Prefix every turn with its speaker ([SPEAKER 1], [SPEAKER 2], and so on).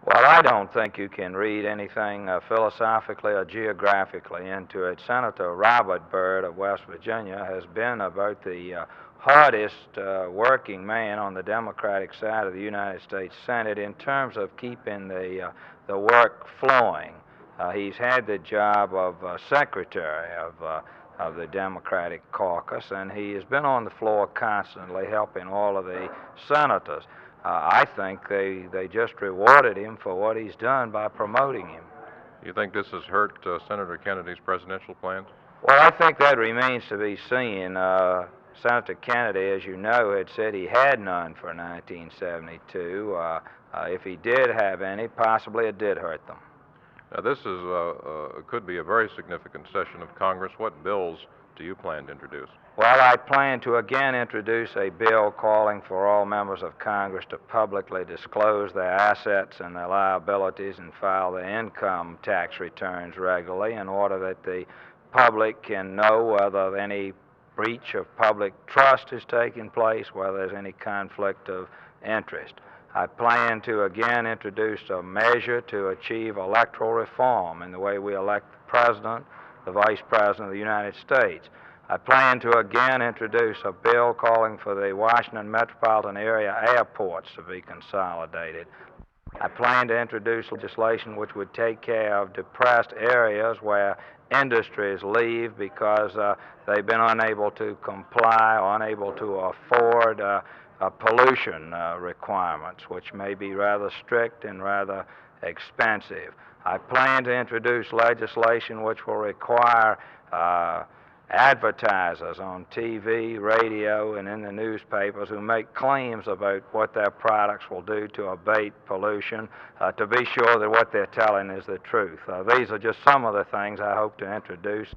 [SPEAKER 1] Well, I don't think you can read anything philosophically or geographically into it. Senator Robert Byrd of West Virginia has been about the hardest working man on the Democratic side of the United States Senate in terms of keeping the work flowing. He's had the job of secretary of the Democratic caucus, and he has been on the floor constantly helping all of the senators. I think they just rewarded him for what he's done by promoting him.
[SPEAKER 2] You think this has hurt Senator Kennedy's presidential plans?
[SPEAKER 1] Well, I think that remains to be seen. Senator Kennedy, as you know, had said he had none for 1972. If he did have any, possibly it did hurt them.
[SPEAKER 2] Now, this could be a very significant session of Congress. What bills do you plan to introduce?
[SPEAKER 1] Well, I plan to again introduce a bill calling for all members of Congress to publicly disclose their assets and their liabilities and file their income tax returns regularly in order that the public can know whether any breach of public trust is taking place, whether there's any conflict of interest. I plan to again introduce a measure to achieve electoral reform in the way we elect the President, the Vice President of the United States. I plan to again introduce a bill calling for the Washington metropolitan area airports to be consolidated. I plan to introduce legislation which would take care of depressed areas where industries leave because they've been unable to comply or unable to afford pollution requirements, which may be rather strict and rather expensive. I plan to introduce legislation which will require advertisers on TV, radio, and in the newspapers who make claims about what their products will do to abate pollution, to be sure that what they're telling is the truth. These are just some of the things I hope to introduce.